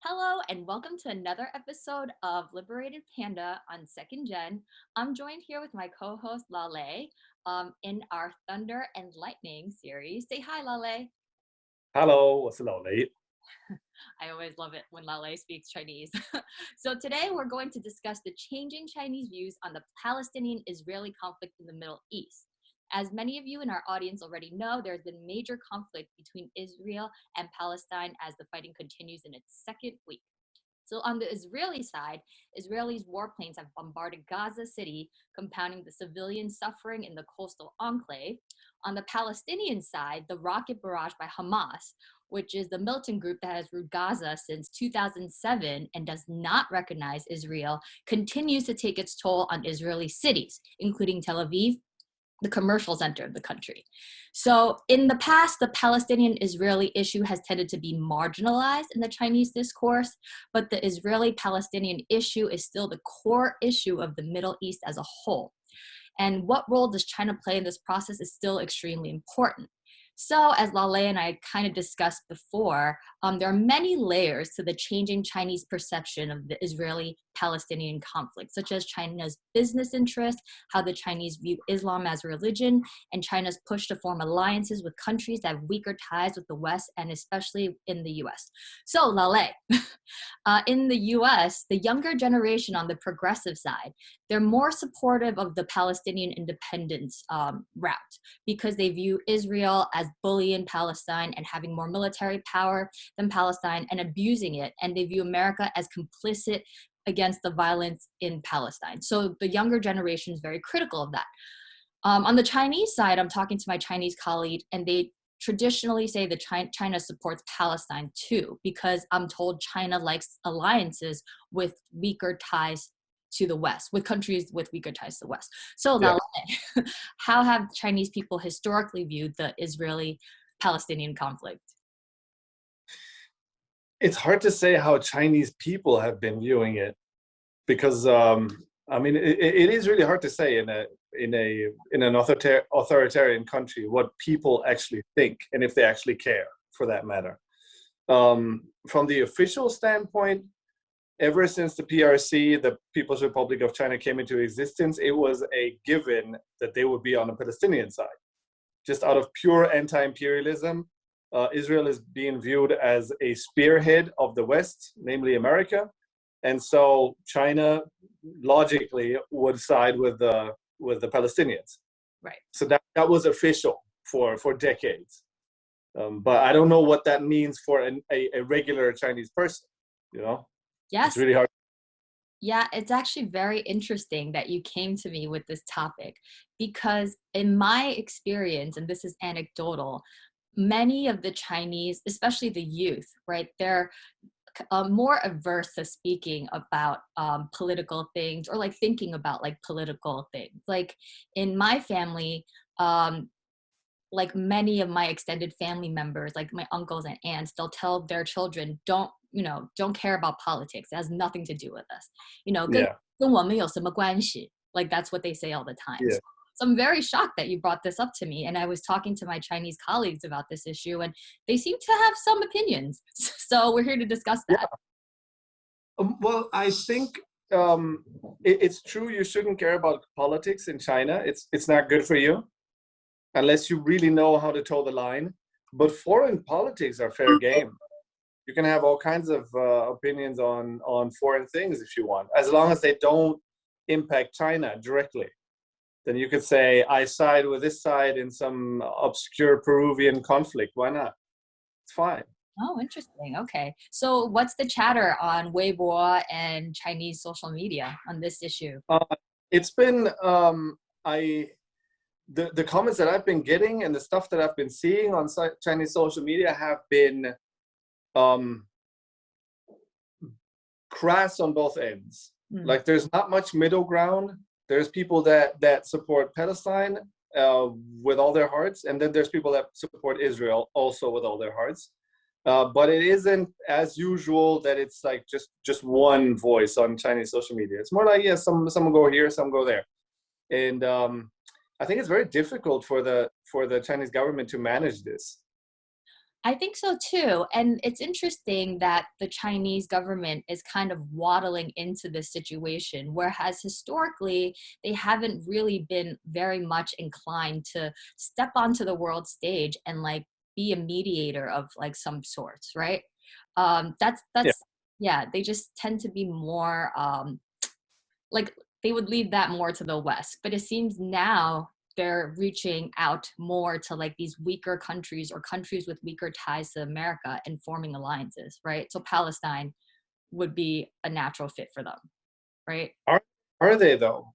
Hello and welcome to another episode of Liberated Panda on Second Gen. I'm joined here with my co-host Lale in our Thunder and Lightning series. Say hi, Lale. Hello，我是老雷。 I always love it when Lale speaks Chinese. So today we're going to discuss the changing Chinese views on the Palestinian-Israeli conflict in the Middle East. As many of you in our audience already know, there's been major conflict between Israel and Palestine as the fighting continues in its second week. So on the Israeli side, Israelis' warplanes have bombarded Gaza City, compounding the civilian suffering in the coastal enclave. On the Palestinian side, the rocket barrage by Hamas, which is the militant group that has ruled Gaza since 2007 and does not recognize Israel, continues to take its toll on Israeli cities, including Tel Aviv, the commercial center of the country. So in the past, the Palestinian-Israeli issue has tended to be marginalized in the Chinese discourse, but the Israeli-Palestinian issue is still the core issue of the Middle East as a whole. And what role does China play in this process is still extremely important. So as Lale and I kind of discussed before, there are many layers to the changing Chinese perception of the Israeli-Palestinian conflict, such as China's business interests, how the Chinese view Islam as a religion, and China's push to form alliances with countries that have weaker ties with the West, and especially in the US. So Lale, in the US, the younger generation on the progressive side, they're more supportive of the Palestinian independence route because they view Israel as bullying Palestine and having more military power than Palestine and abusing it. And they view America as complicit against the violence in Palestine. So the younger generation is very critical of that. On the Chinese side, I'm talking to my Chinese colleague, and they traditionally say that China supports Palestine too, because I'm told China likes alliances with weaker ties to the West, with countries with weaker ties to the West. So Yeah. Lale, how have Chinese people historically viewed the Israeli-Palestinian conflict? It's hard to say how Chinese people have been viewing it because I mean it is really hard to say in an authoritarian country what people actually think and if they actually care, for that matter. From the official standpoint, ever since the PRC, the People's Republic of China, came into existence, it was a given that they would be on the Palestinian side. Just out of pure anti-imperialism, Israel is being viewed as a spearhead of the West, namely America. And so China logically would side with the Palestinians. Right. So that was official for decades. But I don't know what that means for a regular Chinese person, you know? Yes. It's really hard. Yeah, it's actually very interesting that you came to me with this topic because in my experience, and this is anecdotal, many of the Chinese, especially the youth, right, they're more averse to speaking about political things or like thinking about like political things. Like in my family, like many of my extended family members, like my uncles and aunts, they'll tell their children, don't care about politics. It has nothing to do with us. Yeah. 跟我们有什么关系? Like that's what they say all the time. Yeah. So I'm very shocked that you brought this up to me. And I was talking to my Chinese colleagues about this issue, and they seem to have some opinions. So we're here to discuss that. Yeah. Well, I think it's true you shouldn't care about politics in China. It's not good for you unless you really know how to toe the line. But foreign politics are fair game. You can have all kinds of opinions on foreign things if you want, as long as they don't impact China directly. Then you could say, I side with this side in some obscure Peruvian conflict. Why not? It's fine. Oh, interesting. Okay. So what's the chatter on Weibo and Chinese social media on this issue? It's been, the comments that I've been getting and the stuff that I've been seeing on Chinese social media have been crass on both ends. Like there's not much middle ground. There's people that support Palestine with all their hearts, and then there's people that support Israel also with all their hearts. But it isn't as usual that it's like just one voice on Chinese social media. It's more like, yeah, some go here, some go there. And I think it's very difficult for the Chinese government to manage this. I think so too. And it's interesting that the Chinese government is kind of waddling into this situation, whereas historically, they haven't really been very much inclined to step onto the world stage and like be a mediator of like some sorts, right? Yeah. That's yeah, they just tend to be more like they would leave that more to the West. But it seems now they're reaching out more to like these weaker countries or countries with weaker ties to America and forming alliances, right? So Palestine would be a natural fit for them, right? Are they though?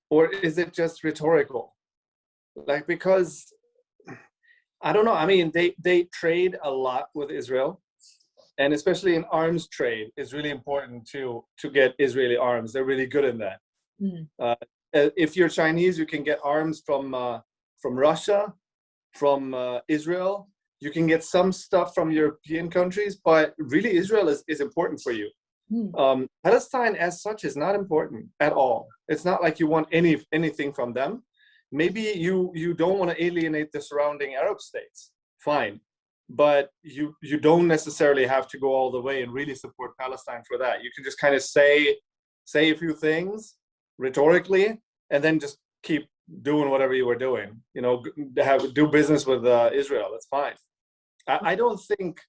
Or is it just rhetorical? Like, because I don't know. I mean, they trade a lot with Israel, and especially in arms trade is really important to get Israeli arms. They're really good in that. Mm. If you're Chinese, you can get arms from Russia, from Israel. You can get some stuff from European countries, but really Israel is important for you. Mm. Palestine as such is not important at all. It's not like you want anything from them. Maybe you don't want to alienate the surrounding Arab states. Fine. But you don't necessarily have to go all the way and really support Palestine for that. You can just kind of say a few things rhetorically, and then just keep doing whatever you were doing. You know, do business with Israel. That's fine. I don't think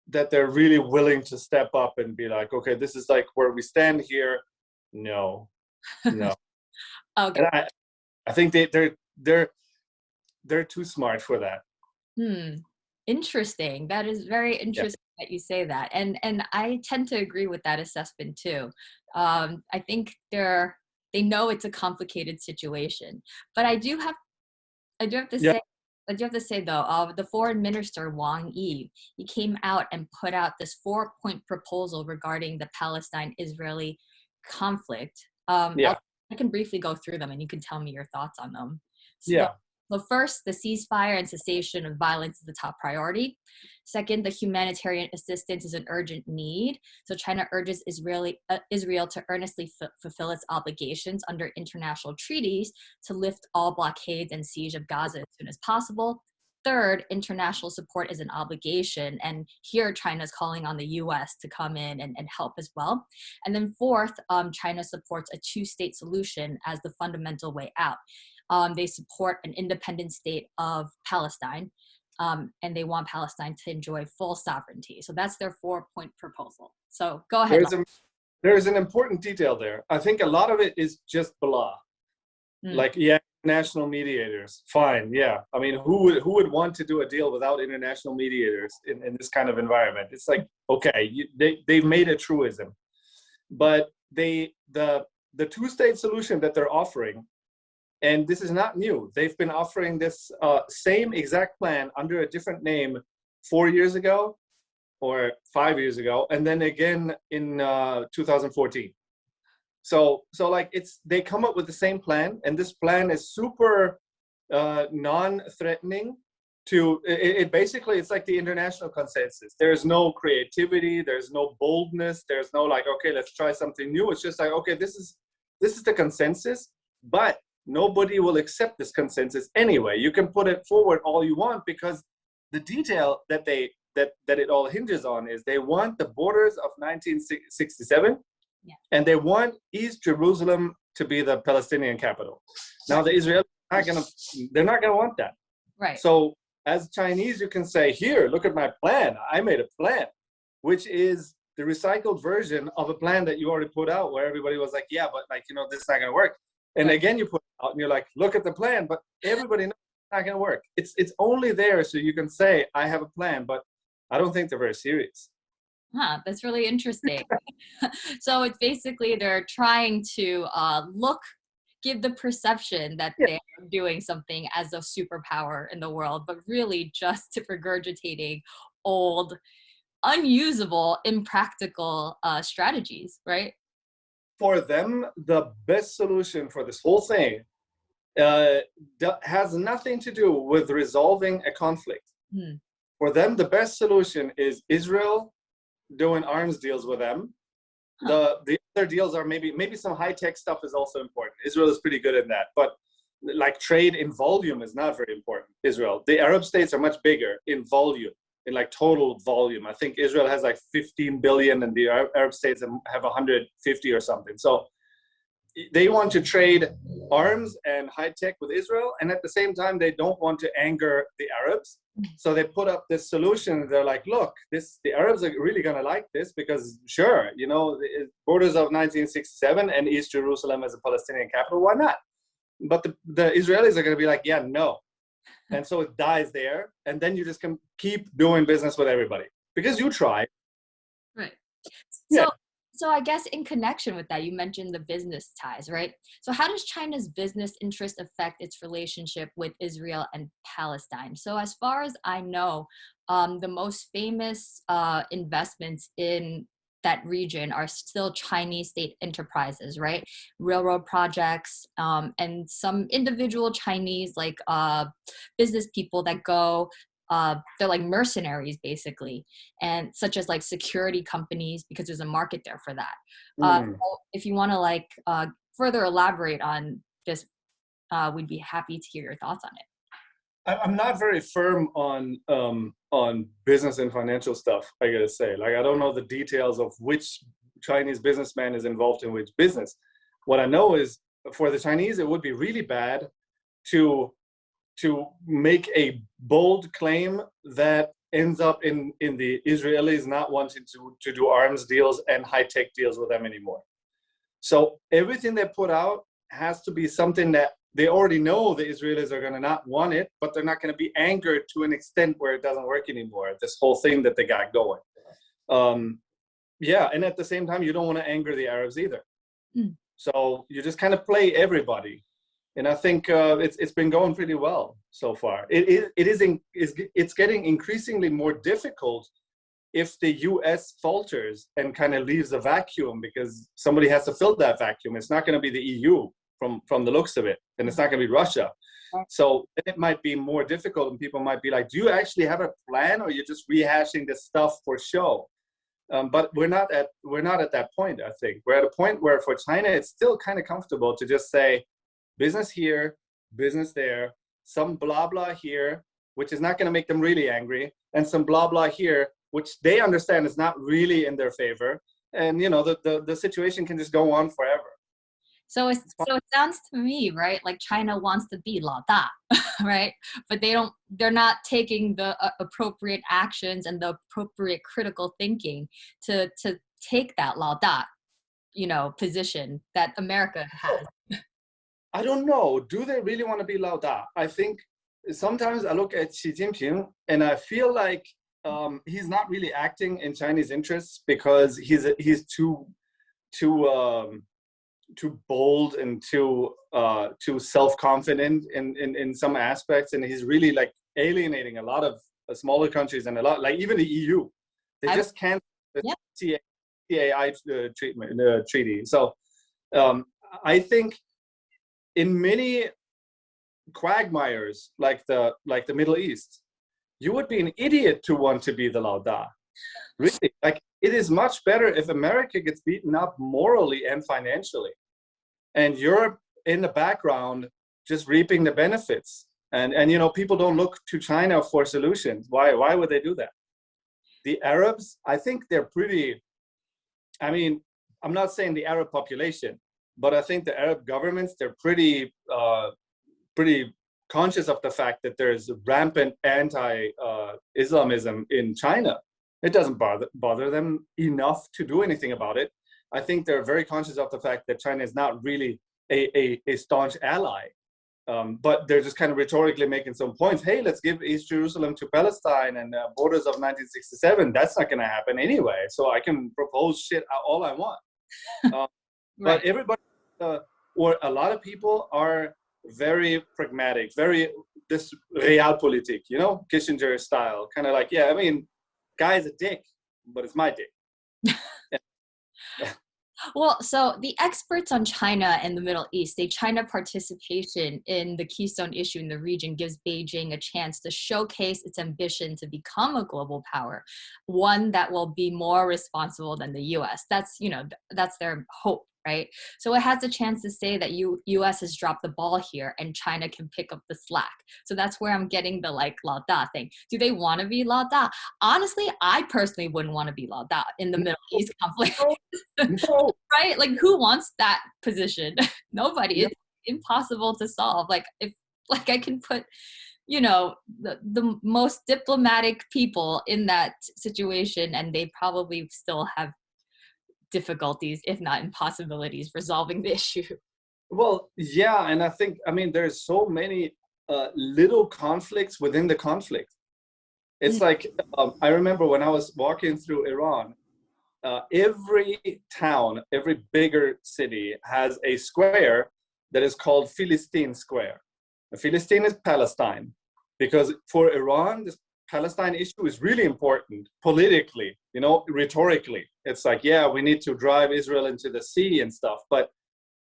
that they're really willing to step up and be like, okay, this is like where we stand here. No. Okay. And I think they're too smart for that. Interesting. That is very interesting that you say that. And I tend to agree with that assessment too. I think they know it's a complicated situation. But I do have to say, though, the foreign minister Wang Yis, he came out and put out this 4-point proposal regarding the Palestine-Israeli conflict. I can briefly go through them and you can tell me your thoughts on them. So first, the ceasefire and cessation of violence is the top priority. Second, the humanitarian assistance is an urgent need. So China urges Israel to earnestly fulfill its obligations under international treaties to lift all blockades and siege of Gaza as soon as possible. Third, international support is an obligation. And here China is calling on the US to come in and help as well. And then fourth, China supports a two-state solution as the fundamental way out. They support an independent state of Palestine, and they want Palestine to enjoy full sovereignty. So that's their 4-point proposal. So go ahead. There's an important detail there. I think a lot of it is just blah. Like, national mediators, fine, yeah. I mean, who would want to do a deal without international mediators in this kind of environment? It's like, okay, they've made a truism. But the two-state solution that they're offering, and this is not new. They've been offering this same exact plan under a different name 4 years ago or 5 years ago, and then again in 2014. So like they come up with the same plan, and this plan is super non-threatening to it. Basically, it's like the international consensus. There's no creativity, there's no boldness, there's no like, okay, let's try something new. It's just like, okay, this is the consensus, but nobody will accept this consensus anyway. You can put it forward all you want, because the detail that it all hinges on is they want the borders of 1967, and they want East Jerusalem to be the Palestinian capital. Now the Israelis they're not gonna want that. Right. So as Chinese, you can say, here, look at my plan. I made a plan, which is the recycled version of a plan that you already put out, where everybody was like, yeah, but like, you know, this is not gonna work. And again, you put it out and you're like, look at the plan, but everybody knows it's not going to work. It's only there so you can say, I have a plan, but I don't think they're very serious. That's really interesting. So it's basically they're trying to give the perception that they're doing something as a superpower in the world, but really just regurgitating old, unusable, impractical strategies, right? For them, the best solution for this whole thing has nothing to do with resolving a conflict. For them, the best solution is Israel doing arms deals with them. The other deals are maybe some high-tech stuff is also important. Israel is pretty good in that, but like trade in volume is not very important. Israel, the Arab states are much bigger in volume. in like total volume. I think Israel has like 15 billion and the Arab states have 150 or something. So they want to trade arms and high tech with Israel, and at the same time they don't want to anger the Arabs. So they put up this solution. They're like, look, the Arabs are really going to like this because sure, you know, the borders of 1967 and East Jerusalem as a Palestinian capital, why not? But the Israelis are going to be like, yeah, no. And so it dies there, and then you just can keep doing business with everybody because you try. Right. Yeah. So I guess in connection with that, you mentioned the business ties, right? So how does China's business interest affect its relationship with Israel and Palestine? So as far as I know, the most famous investments in that region are still Chinese state enterprises, right? Railroad projects, and some individual Chinese like business people that go, they're like mercenaries basically, and such as like security companies, because there's a market there for that. So if you want to like further elaborate on this, we'd be happy to hear your thoughts on it. I'm not very firm on business and financial stuff, I gotta say. Like, I don't know the details of which Chinese businessman is involved in which business. What I know is for the Chinese, it would be really bad to make a bold claim that ends up in the Israelis not wanting to do arms deals and high-tech deals with them anymore. So everything they put out has to be something that they already know the Israelis are going to not want it, but they're not going to be angered to an extent where it doesn't work anymore, this whole thing that they got going. Yeah, and at the same time, you don't want to anger the Arabs either. So you just kind of play everybody. And I think it's been going pretty well so far. It's getting increasingly more difficult if the U.S. falters and kind of leaves a vacuum, because somebody has to fill that vacuum. It's not going to be the EU from the looks of it, and it's not going to be Russia. So it might be more difficult, and people might be like, "Do you actually have a plan, or you're just rehashing this stuff for show?" But we're not at that point. I think we're at a point where for China, it's still kind of comfortable to just say, business here, business there, some blah blah here, which is not going to make them really angry, and some blah blah here, which they understand is not really in their favor, and you know the situation can just go on forever. So it sounds to me, right, like China wants to be 老大, right? But they're not taking the appropriate actions and the appropriate critical thinking to take that 老大, you know, position that America has. I don't know. Do they really want to be 老大? I think sometimes I look at Xi Jinping and I feel like he's not really acting in Chinese interests because he's too bold and too self-confident in some aspects, and he's really like alienating a lot of smaller countries and a lot, like even the EU. They just can't the CAI treaty. So I think in many quagmires like the Middle East, you would be an idiot to want to be the 老大. Really, like it is much better if America gets beaten up morally and financially, and Europe in the background just reaping the benefits. And you know, people don't look to China for solutions. Why would they do that? The Arabs, I think they're pretty. I mean, I'm not saying the Arab population, but I think the Arab governments, they're pretty conscious of the fact that there's rampant anti-Islamism in China. It doesn't bother them enough to do anything about it. I think they're very conscious of the fact that China is not really a staunch ally. But they're just kind of rhetorically making some points. Hey, let's give East Jerusalem to Palestine and borders of 1967. That's not going to happen anyway. So I can propose shit all I want. Right. But everybody, or a lot of people are very pragmatic, very this realpolitik, you know, Kissinger style, kind of like, yeah, I mean, guy's a dick, but it's my dick. Well, so the experts on China and the Middle East say China participation in the Keystone issue in the region gives Beijing a chance to showcase its ambition to become a global power, one that will be more responsible than the U.S. That's, you know, that's their hope right? So it has a chance to say that US has dropped the ball here and China can pick up the slack. So that's where I'm getting the like Lao Da thing. Do they want to be Lao Da? Honestly, I personally wouldn't want to be Lao Da in the Middle East conflict. No. Right? Like who wants that position? Nobody. No. It's impossible to solve. Like if like I can put the most diplomatic people in that situation and they probably still have difficulties, if not impossibilities, resolving the issue. Well, yeah, and I mean, there's so many little conflicts within the conflict. It's like, I remember when I was walking through Iran, every town, every bigger city has a square that is called Philistine Square. Philistine is Palestine, because for Iran, this Palestine issue is really important politically, rhetorically. It's like, yeah, we need to drive Israel into the sea and stuff. But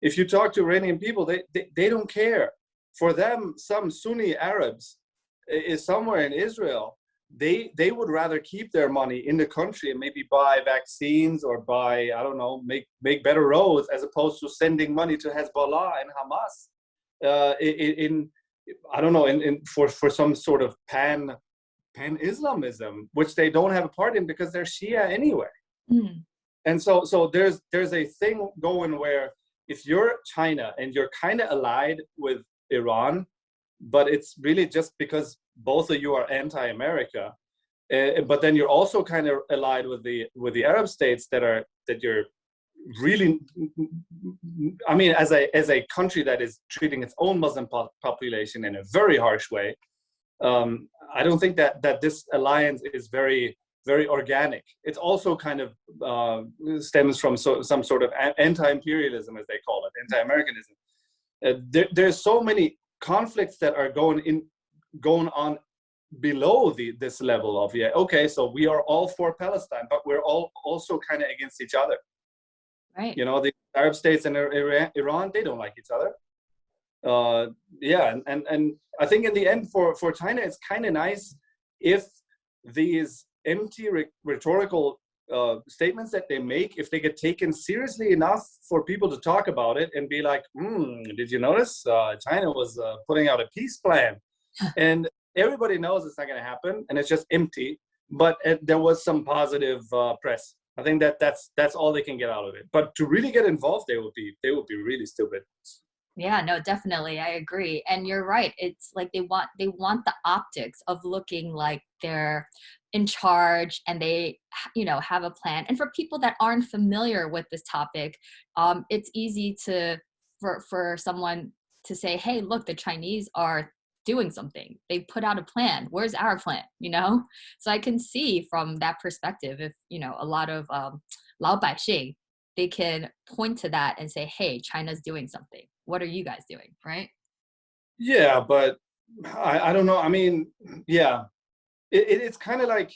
if you talk to Iranian people, they don't care. For them, some Sunni Arabs is somewhere in Israel. They would rather keep their money in the country and maybe buy vaccines or buy, I don't know, make better roads, as opposed to sending money to Hezbollah and Hamas for some sort of pan-Islamism, which they don't have a part in because they're Shia anyway. And so there's a thing going where if you're China and you're kind of allied with Iran, but it's really just because both of you are anti-America, but then you're also kind of allied with the Arab states that you're really, I mean, as a country that is treating its own Muslim population in a very harsh way, I don't think that this alliance is very, very organic. It's also kind of stems from some sort of anti-imperialism, as they call it, anti-Americanism. There's so many conflicts that are going on below this level of, so we are all for Palestine, but we're all also kind of against each other. Right. The Arab states and Iran, they don't like each other. And I think in the end for China, it's kind of nice if these empty rhetorical statements that they make, if they get taken seriously enough for people to talk about it and be like, did you notice China was putting out a peace plan? And everybody knows it's not going to happen and it's just empty, but there was some positive press. I think that's all they can get out of it. But to really get involved, they would be really stupid. Yeah, no, definitely. I agree. And you're right. It's like they want the optics of looking like they're in charge and they, have a plan. And for people that aren't familiar with this topic, it's easy for someone to say, hey, look, the Chinese are doing something. They put out a plan. Where's our plan? So I can see from that perspective, if, a lot of Lao Baixing, they can point to that and say, hey, China's doing something. What are you guys doing? Right? Yeah, but I don't know. I mean, yeah, it's kind of like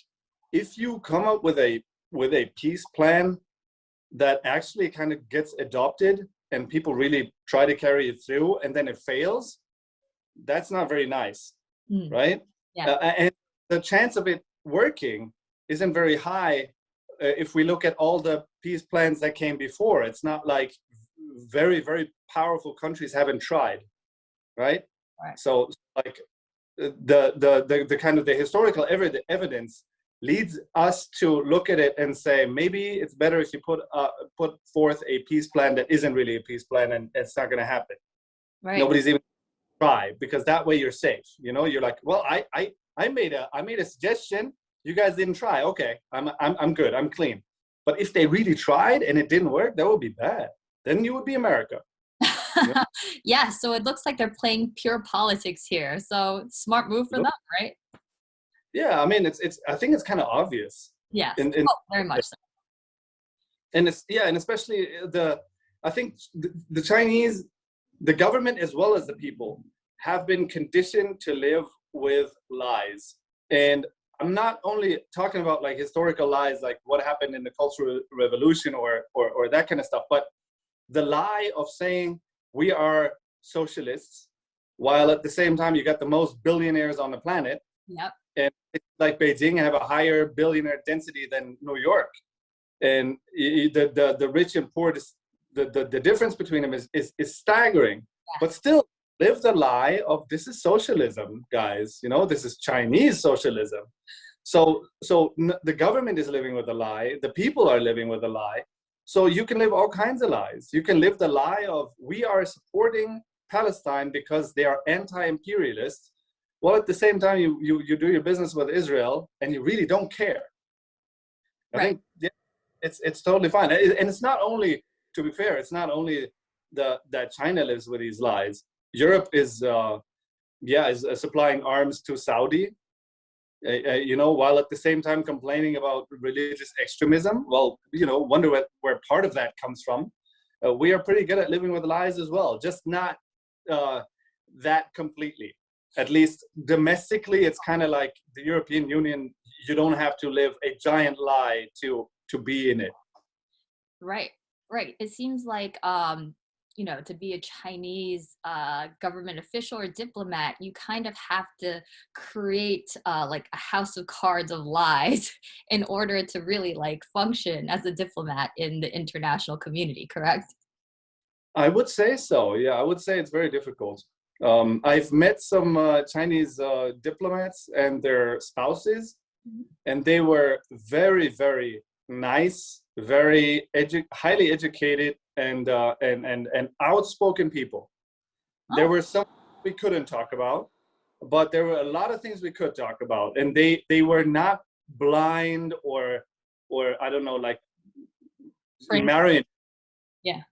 if you come up with a peace plan that actually kind of gets adopted and people really try to carry it through and then it fails, that's not very nice, right? Yeah. And the chance of it working isn't very high if we look at all the peace plans that came before. It's not like very, very powerful countries haven't tried, right? So like the kind of the historical evidence leads us to look at it and say, maybe it's better if you put forth a peace plan that isn't really a peace plan and it's not going to happen. Right. Nobody's even try, because that way you're safe. You're like, well, I made a suggestion, you guys didn't try. Okay, I'm good, I'm clean. But if they really tried and it didn't work, that would be bad. Then you would be America. Yeah, so it looks like they're playing pure politics here. So smart move for them, right? Yeah, I mean, I think it's kind of obvious. Yeah, very much so. And and especially I think the Chinese, the government as well as the people, have been conditioned to live with lies. And I'm not only talking about like historical lies, like what happened in the Cultural Revolution or that kind of stuff, but the lie of saying we are socialists, while at the same time you got the most billionaires on the planet. Yep. And it's like Beijing have a higher billionaire density than New York. And the rich and poor the difference between them is staggering. Yeah. But still live the lie of this is socialism, guys. You know, this is Chinese socialism. So the government is living with a lie. The people are living with a lie. So you can live all kinds of lies. You can live the lie of we are supporting Palestine because they are anti-imperialists. Well, at the same time, you do your business with Israel and you really don't care. I think it's totally fine. And it's not only, to be fair, it's not only that China lives with these lies. Europe is supplying arms to Saudi, you know, while at the same time complaining about religious extremism. Well, you know, wonder where part of that comes from. We are pretty good at living with lies as well, just not that completely. At least domestically, it's kind of like the European Union. You don't have to live a giant lie to be in it. Right. It seems like, you know, to be a Chinese government official or diplomat, you kind of have to create like a house of cards of lies in order to really like function as a diplomat in the international community, correct? I would say so. Yeah, I would say it's very difficult. I've met some Chinese diplomats and their spouses, and they were very, very nice, very highly educated, and outspoken people. Oh. There were some we couldn't talk about, but there were a lot of things we could talk about, and they were not blind or I don't know, like married. Yeah.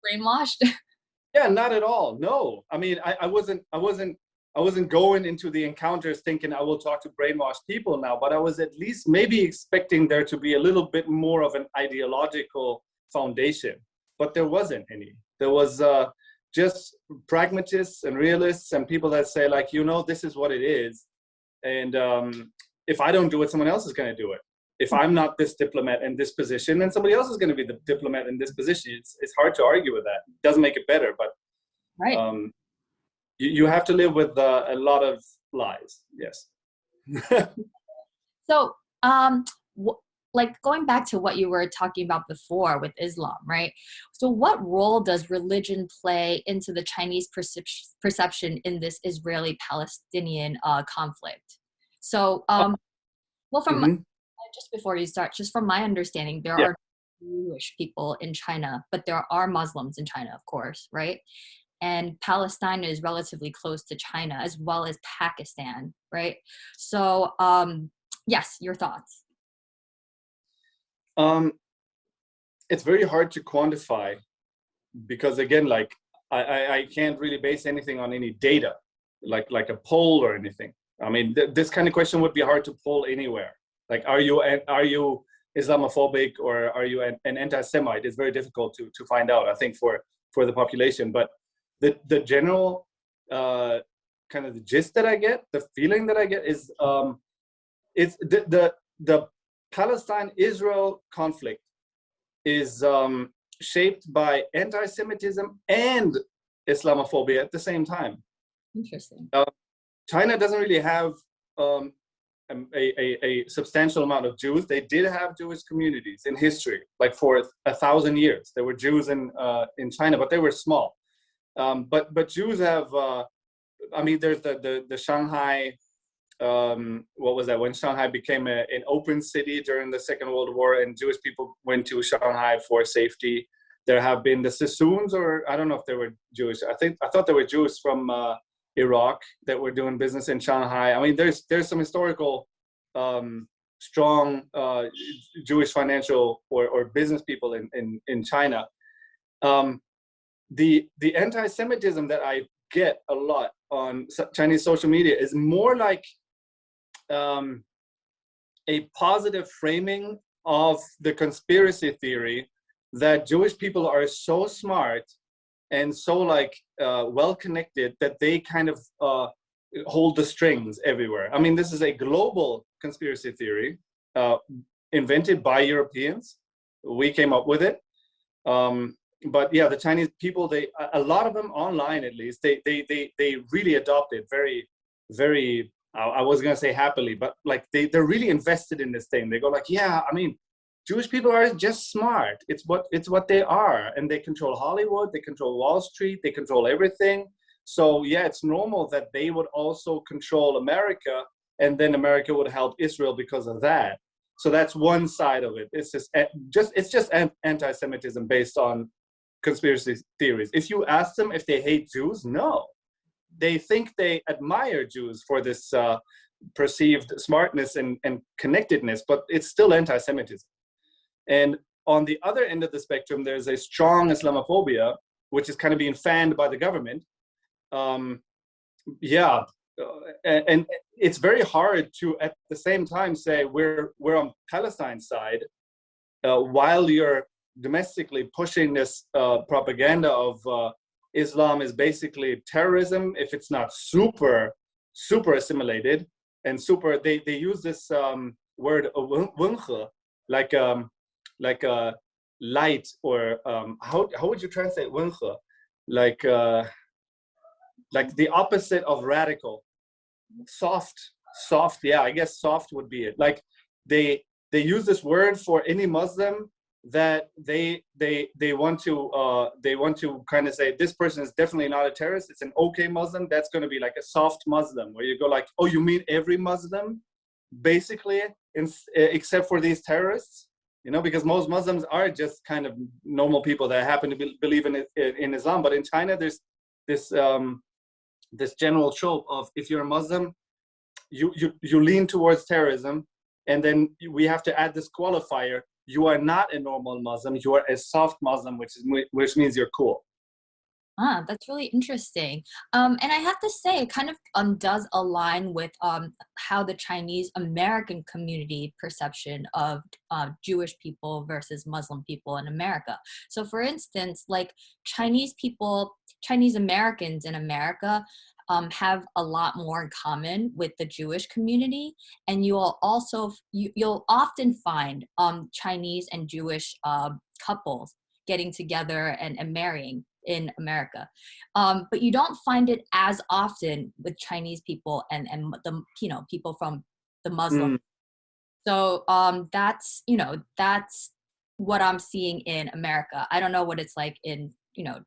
Brainwashed. Yeah, not at all. No, I mean, I wasn't going into the encounters thinking I will talk to brainwashed people now, but I was at least maybe expecting there to be a little bit more of an ideological foundation, but there wasn't any. There was just pragmatists and realists and people that say, like, you know, this is what it is, and if I don't do it, someone else is going to do it. If I'm not this diplomat in this position, then somebody else is going to be the diplomat in this position. It's hard to argue with that. It doesn't make it better, but you have to live with a lot of lies. Yes. So, like going back to what you were talking about before with Islam, right? So what role does religion play into the Chinese perception in this Israeli-Palestinian conflict? So, well, from just before you start, just from my understanding, there are Jewish people in China, but there are Muslims in China, of course, right? And Palestine is relatively close to China as well as Pakistan, right? So, yes, your thoughts. It's very hard to quantify because, again, like I can't really base anything on any data, like a poll or anything. I mean, this kind of question would be hard to poll anywhere. Like, are you Islamophobic or are you an anti-Semite? It's very difficult to find out, I think, for the population. But the general kind of the gist that I get, the feeling that I get is it's the Palestine-Israel conflict is shaped by anti-Semitism and Islamophobia at the same time. Interesting. China doesn't really have a substantial amount of Jews. They did have Jewish communities in history, like for 1,000 years. There were Jews in China, but they were small. But Jews have, I mean, there's the Shanghai, what was that? When Shanghai became an open city during the Second World War and Jewish people went to Shanghai for safety. There have been the Sassoons, or I don't know if they were Jewish. I thought they were Jews from Iraq that were doing business in Shanghai. I mean, there's some historical strong Jewish financial or business people in China. The anti-Semitism that I get a lot on Chinese social media is more like a positive framing of the conspiracy theory that Jewish people are so smart and so like well connected that they kind of hold the strings everywhere. I mean, this is a global conspiracy theory invented by Europeans. We came up with it. But yeah, the Chinese people, a lot of them online at least, they really adopt it very, very, I was gonna say happily, but like they're really invested in this thing. They go like, yeah, I mean, Jewish people are just smart. It's what they are, and they control Hollywood, they control Wall Street, they control everything. So yeah, it's normal that they would also control America, and then America would help Israel because of that. So that's one side of it. It's just anti-Semitism based on conspiracy theories. If you ask them if they hate Jews, no, they think they admire Jews for this perceived smartness and connectedness, but it's still anti-Semitism. And on the other end of the spectrum, there's a strong Islamophobia, which is kind of being fanned by the government. And it's very hard to, at the same time, say we're on Palestine's side, while you're domestically pushing this propaganda of Islam is basically terrorism if it's not super assimilated and super. They use this word like light, or how would you translate wenhe? Like the opposite of radical. Soft. Yeah, I guess soft would be it. Like they use this word for any Muslim that they want to kind of say this person is definitely not a terrorist. It's an okay Muslim. That's going to be like a soft Muslim, where you go like, oh, you mean every Muslim, basically, except for these terrorists, because most Muslims are just kind of normal people that happen to believe in Islam. But in China, there's this general trope of, if you're a Muslim, you lean towards terrorism, and then we have to add this qualifier: you are not a normal Muslim, you are a soft Muslim, which means you're cool. That's really interesting. And I have to say, it kind of does align with how the Chinese American community perception of Jewish people versus Muslim people in America. So for instance, like Chinese Americans in America have a lot more in common with the Jewish community, and you'll often find Chinese and Jewish couples getting together and marrying in America, but you don't find it as often with Chinese people and the people from the Muslim. So that's what I'm seeing in America. I don't know what it's like in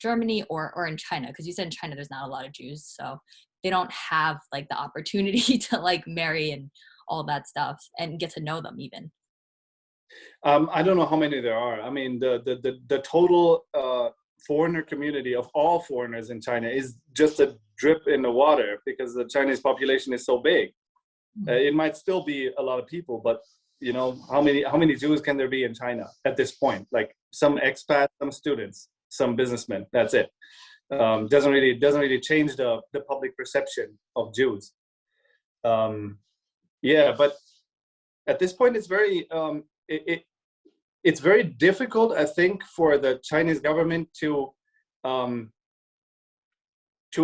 Germany or in China, because you said in China there's not a lot of Jews, so they don't have like the opportunity to like marry and all that stuff and get to know them even. I don't know how many there are. I mean, the total foreigner community of all foreigners in China is just a drip in the water, because the Chinese population is so big. It might still be a lot of people, but how many Jews can there be in China at this point? Like some expats, some students, some businessmen. That's it. Doesn't really change the public perception of Jews. But at this point, it's very it's very difficult, I think, for the Chinese government to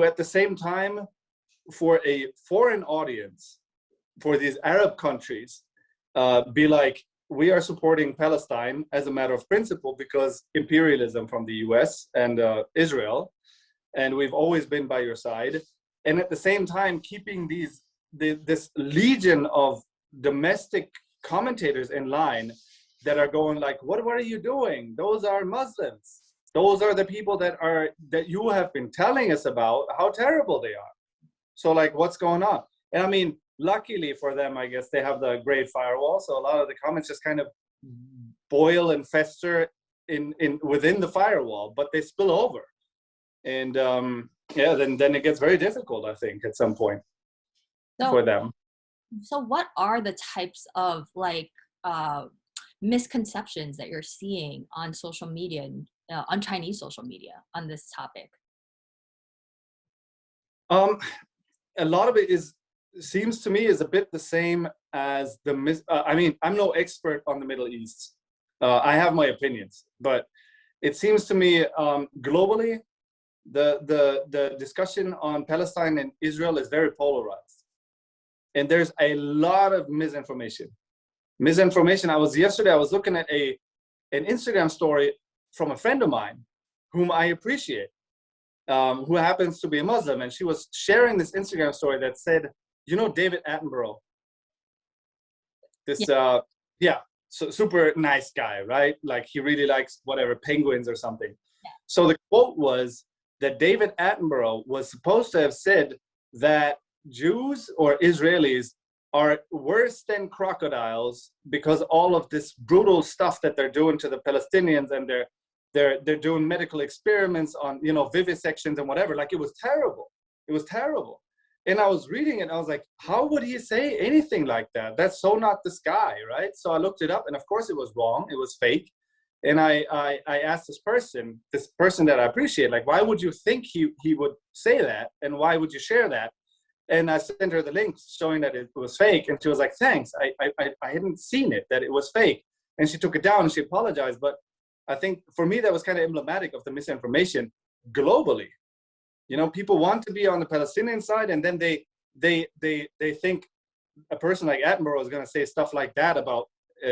at the same time, for a foreign audience, for these Arab countries, be like, we are supporting Palestine as a matter of principle because imperialism from the US and Israel, and we've always been by your side. And at the same time, keeping this legion of domestic commentators in line that are going like, what are you doing? Those are Muslims. Those are the people that you have been telling us about how terrible they are. So like, what's going on? And I mean, luckily for them, I guess they have the Great Firewall. So a lot of the comments just kind of boil and fester within the firewall, but they spill over. And then it gets very difficult, I think, at some point for them. So what are the types of like misconceptions that you're seeing on social media, on Chinese social media on this topic? A lot of it seems to me is a bit the same as I mean, I'm no expert on the Middle East. I have my opinions, but it seems to me globally, the discussion on Palestine and Israel is very polarized, and there's a lot of misinformation. Yesterday I was looking at an Instagram story from a friend of mine whom I appreciate, who happens to be a Muslim, and she was sharing this Instagram story that said, David Attenborough, super nice guy, right? Like he really likes whatever penguins or something. So the quote was that David Attenborough was supposed to have said that Jews or Israelis are worse than crocodiles because all of this brutal stuff that they're doing to the Palestinians, and they're doing medical experiments on, you know, vivisections and whatever. Like it was terrible. It was terrible. And I was reading it and I was like, how would he say anything like that? That's so not this guy, right? So I looked it up, and of course it was wrong. It was fake. And I asked this person that I appreciate, like, why would you think he would say that? And why would you share that? And I sent her the link showing that it was fake. And she was like, thanks. I hadn't seen it, that it was fake. And she took it down and she apologized. But I think for me, that was kind of emblematic of the misinformation globally. You know, people want to be on the Palestinian side, and then they think a person like Attenborough is going to say stuff like that about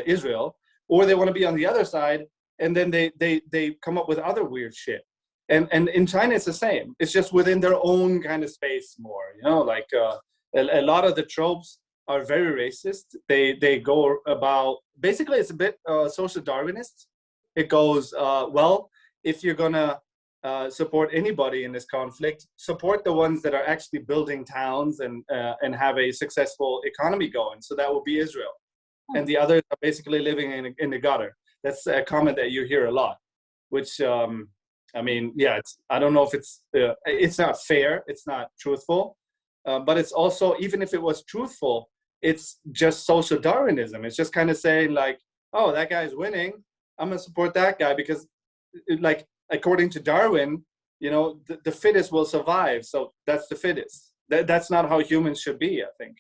Israel, or they want to be on the other side, and then they come up with other weird shit. And in China, it's the same. It's just within their own kind of space more. You know, like a lot of the tropes are very racist. They go about, basically it's a bit social Darwinist. It goes, well, if you're gonna support anybody in this conflict, support the ones that are actually building towns and have a successful economy going. So that will be Israel. And the others are basically living in the gutter. That's a comment that you hear a lot, which, I mean, yeah, I don't know if it's not fair, it's not truthful, but it's also, even if it was truthful, it's just social Darwinism. It's just kind of saying like, oh, that guy's winning, I'm gonna support that guy because, like, according to Darwin, you know, the fittest will survive. So that's the fittest. That's not how humans should be, I think.